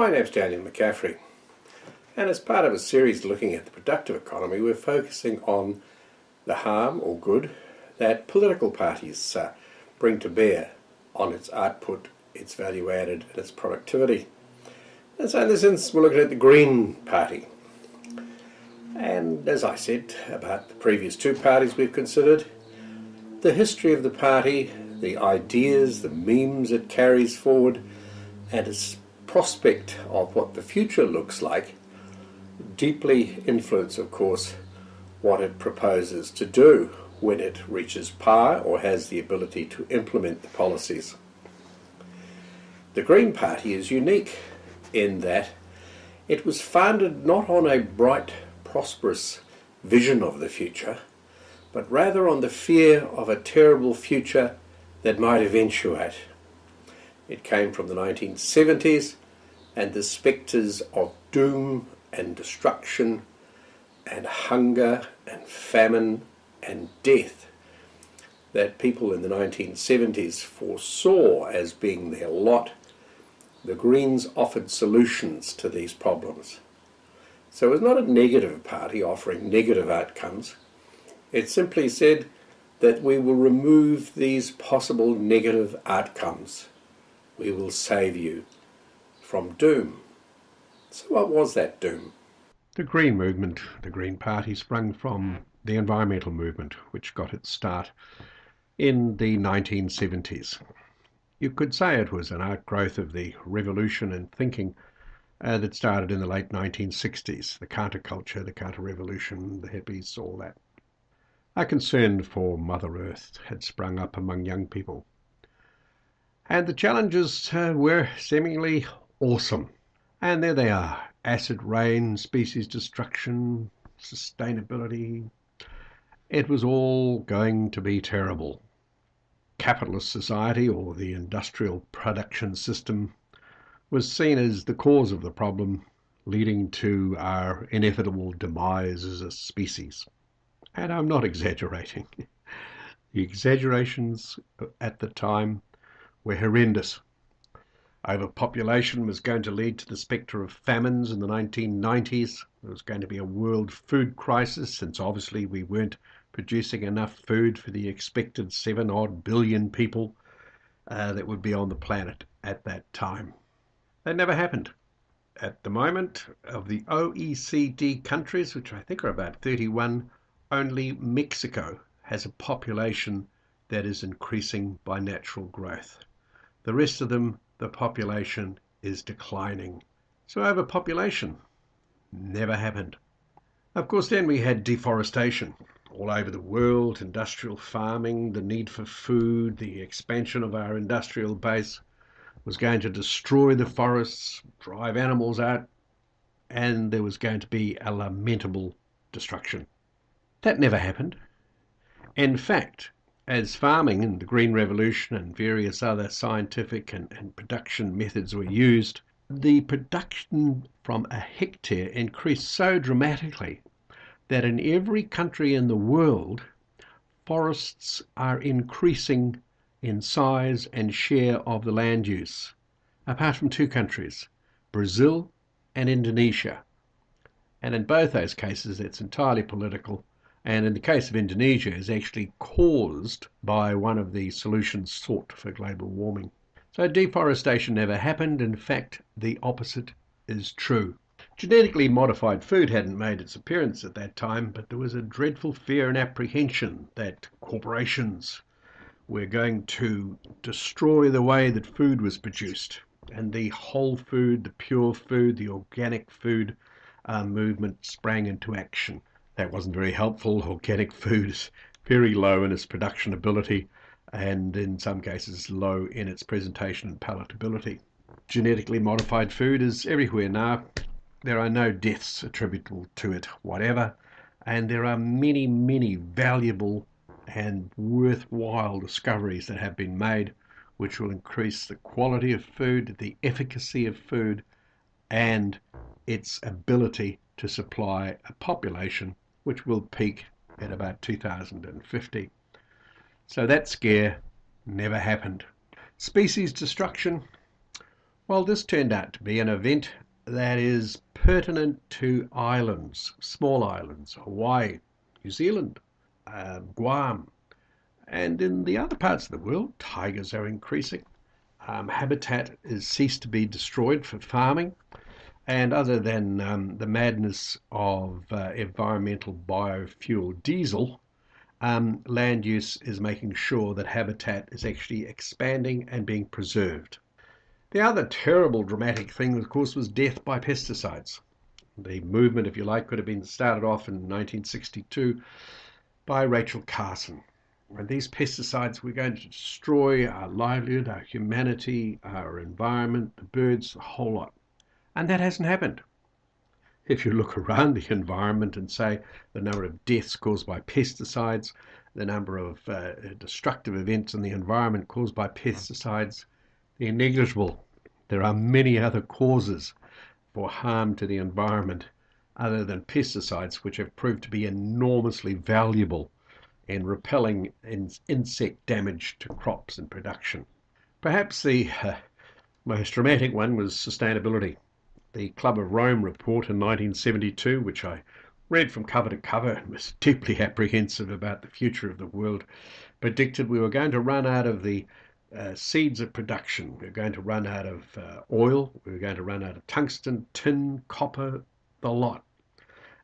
My name's Daniel McCaffrey, and as part of a series looking at the productive economy, we're focusing on the harm or good that political parties bring to bear on its output, its value added, and its productivity. And so in this instance, we're looking at the Green Party. And as I said about the previous two parties we've considered, the history of the party, the ideas, the memes it carries forward, and its prospect of what the future looks like deeply influence, of course, what it proposes to do when it reaches power or has the ability to implement the policies. The Green Party is unique in that it was founded not on a bright, prosperous vision of the future, but rather on the fear of a terrible future that might eventuate. It came from the 1970s and the spectres of doom and destruction and hunger and famine and death that people in the 1970s foresaw as being their lot. The Greens offered solutions to these problems. So it was not a negative party offering negative outcomes. It simply said that we will remove these possible negative outcomes. We will save you from doom. So what was that doom? The Green movement, the Green Party, sprung from the environmental movement, which got its start in the 1970s. You could say it was an outgrowth of the revolution in thinking that started in the late 1960s, the counterculture, the counter-revolution, the hippies, all that. A concern for Mother Earth had sprung up among young people. And the challenges were seemingly awesome. And there they are: acid rain, species destruction, sustainability. It was all going to be terrible. Capitalist society, or the industrial production system, was seen as the cause of the problem, leading to our inevitable demise as a species. And I'm not exaggerating. The exaggerations at the time were horrendous. Overpopulation was going to lead to the spectre of famines in the 1990s. There was going to be a world food crisis, since obviously we weren't producing enough food for the expected 7-odd billion people that would be on the planet at that time. That never happened. At the moment, of the OECD countries, which I think are about 31, only Mexico has a population that is increasing by natural growth. The rest of them, the population is declining. So overpopulation never happened. Of course, then we had deforestation all over the world, industrial farming, the need for food, the expansion of our industrial base was going to destroy the forests, drive animals out, and there was going to be a lamentable destruction. That never happened. In fact, as farming and the Green Revolution and various other scientific and production methods were used, the production from a hectare increased so dramatically that in every country in the world, forests are increasing in size and share of the land use, apart from two countries, Brazil and Indonesia. And in both those cases, it's entirely political. And in the case of Indonesia, is actually caused by one of the solutions sought for global warming. So deforestation never happened. In fact, the opposite is true. Genetically modified food hadn't made its appearance at that time, but there was a dreadful fear and apprehension that corporations were going to destroy the way that food was produced. And the whole food, the pure food, the organic food movement sprang into action. That wasn't very helpful. Organic food is very low in its production ability and in some cases low in its presentation and palatability. Genetically modified food is everywhere now. There are no deaths attributable to it whatever, and there are many, many valuable and worthwhile discoveries that have been made which will increase the quality of food, the efficacy of food, and its ability to supply a population which will peak at about 2050. So that scare never happened. Species destruction, Well, this turned out to be an event that is pertinent to islands, small islands, Hawaii, New Zealand, Guam, and in the other parts of the world, tigers are increasing. Habitat has ceased to be destroyed for farming, and other than the madness of environmental biofuel diesel, land use is making sure that habitat is actually expanding and being preserved. The other terrible dramatic thing, of course, was death by pesticides. The movement, if you like, could have been started off in 1962 by Rachel Carson. And these pesticides were going to destroy our livelihood, our humanity, our environment, the birds, the whole lot. And that hasn't happened. If you look around the environment and say the number of deaths caused by pesticides, the number of destructive events in the environment caused by pesticides, they're negligible. There are many other causes for harm to the environment other than pesticides, which have proved to be enormously valuable in repelling insect damage to crops and production. Perhaps the most dramatic one was sustainability. The Club of Rome report in 1972, which I read from cover to cover and was deeply apprehensive about the future of the world, predicted we were going to run out of the seeds of production. We were going to run out of oil. We were going to run out of tungsten, tin, copper, the lot.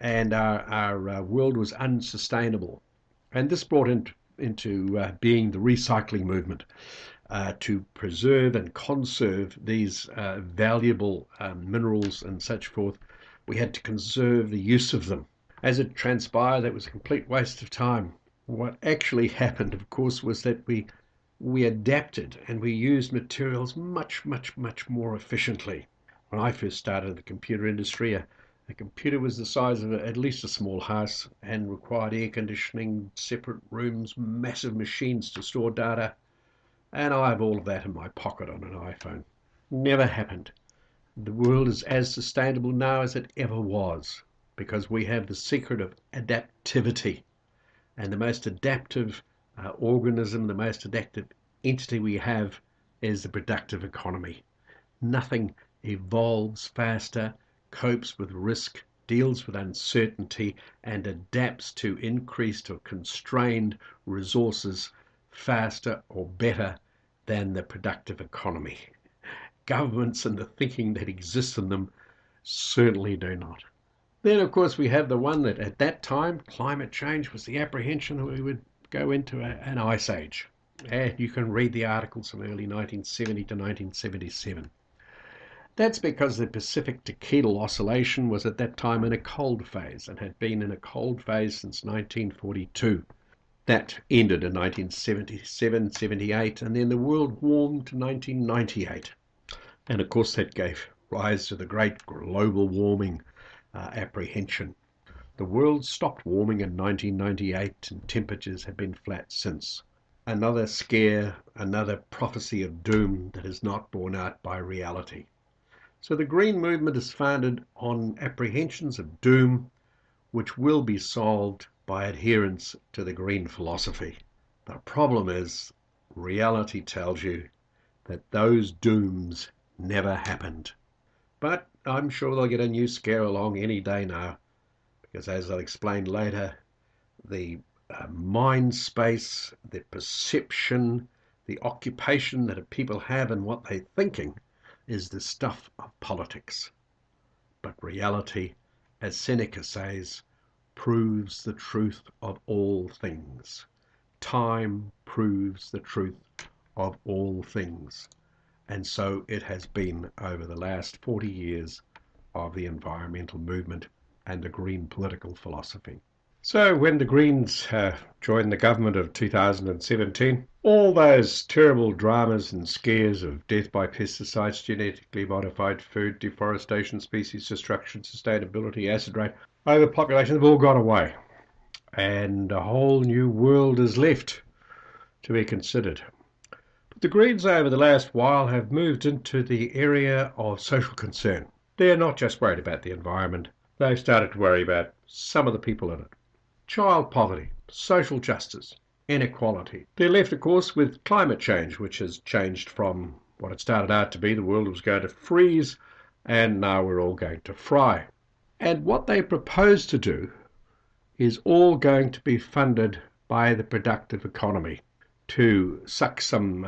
And our world was unsustainable. And this brought into being the recycling movement to preserve and conserve these valuable minerals and such forth. We had to conserve the use of them. As it transpired, that was a complete waste of time. What actually happened, of course, was that we adapted and we used materials much, much, much more efficiently. When I first started in the computer industry, a computer was the size of at least a small house and required air conditioning, separate rooms, massive machines to store data. And I have all of that in my pocket on an iPhone. Never happened. The world is as sustainable now as it ever was because we have the secret of adaptivity. And the most adaptive organism, the most adaptive entity we have is the productive economy. Nothing evolves faster, copes with risk, deals with uncertainty, and adapts to increased or constrained resources faster or better than the productive economy. Governments and the thinking that exists in them certainly do not. Then, of course, we have the one that at that time, climate change was the apprehension that we would go into an ice age. And you can read the articles from early 1970 to 1977. That's because the Pacific Decadal Oscillation was at that time in a cold phase and had been in a cold phase since 1942. That ended in 1977, 78, and then the world warmed to 1998. And of course that gave rise to the great global warming apprehension. The world stopped warming in 1998 and temperatures have been flat since. Another scare, another prophecy of doom that is not borne out by reality. So the Green Movement is founded on apprehensions of doom, which will be solved by adherence to the green philosophy. The problem is, reality tells you that those dooms never happened. But I'm sure they'll get a new scare along any day now, because as I'll explain later, the mind space, the perception, the occupation that people have and what they're thinking is the stuff of politics. But reality, as Seneca says, proves the truth of all things. Time proves the truth of all things. And so it has been over the last 40 years of the environmental movement and the green political philosophy. So when the Greens joined the government of 2017, all those terrible dramas and scares of death by pesticides, genetically modified food, deforestation, species destruction, sustainability, acid rain, overpopulation have all gone away. And a whole new world is left to be considered. But the Greens over the last while have moved into the area of social concern. They're not just worried about the environment, they've started to worry about some of the people in it. Child poverty, social justice, inequality. They're left, of course, with climate change, which has changed from what it started out to be. The world was going to freeze, and now we're all going to fry. And what they propose to do is all going to be funded by the productive economy, to suck some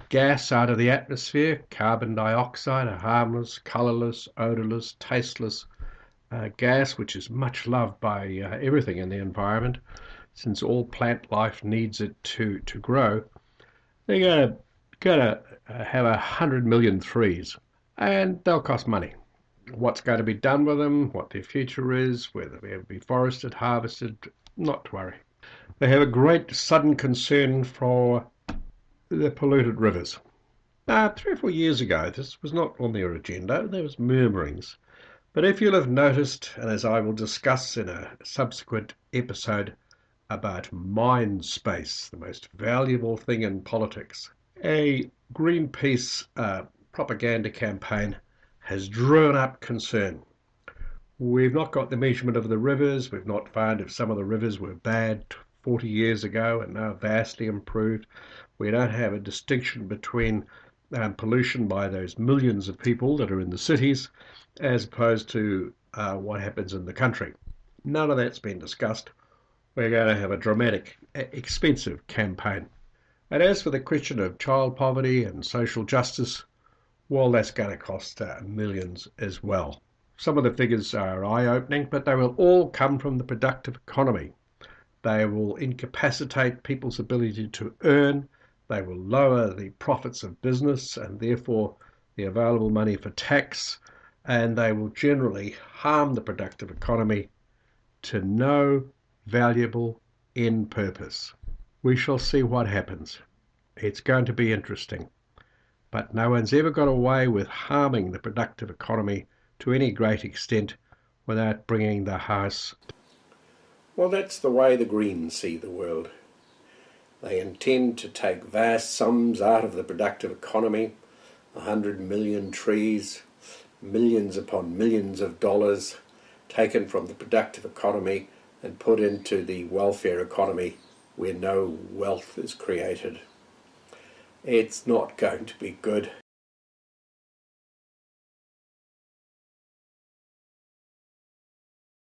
gas out of the atmosphere, carbon dioxide, a harmless, colourless, odourless, tasteless gas, which is much loved by everything in the environment, since all plant life needs it to grow. They're going to have 100 million trees, and they'll cost money. What's going to be done with them, what their future is, whether they'll be forested, harvested, not to worry. They have a great sudden concern for the polluted rivers. Now, 3 or 4 years ago, this was not on their agenda. There was murmurings. But if you'll have noticed, and as I will discuss in a subsequent episode about mind space, the most valuable thing in politics, a Greenpeace propaganda campaign has drawn up concern. We've not got the measurement of the rivers. We've not found if some of the rivers were bad 40 years ago and now vastly improved. We don't have a distinction between pollution by those millions of people that are in the cities as opposed to what happens in the country. None of that's been discussed. We're going to have a dramatic, expensive campaign. And as for the question of child poverty and social justice, well, that's going to cost millions as well. Some of the figures are eye-opening, but they will all come from the productive economy. They will incapacitate people's ability to earn. They will lower the profits of business and therefore the available money for tax. And they will generally harm the productive economy to no valuable end purpose. We shall see what happens. It's going to be interesting. But no one's ever got away with harming the productive economy to any great extent without bringing the house. Well, that's the way the Greens see the world. They intend to take vast sums out of the productive economy, 100 million trees, millions upon millions of dollars taken from the productive economy and put into the welfare economy where no wealth is created. It's not going to be good.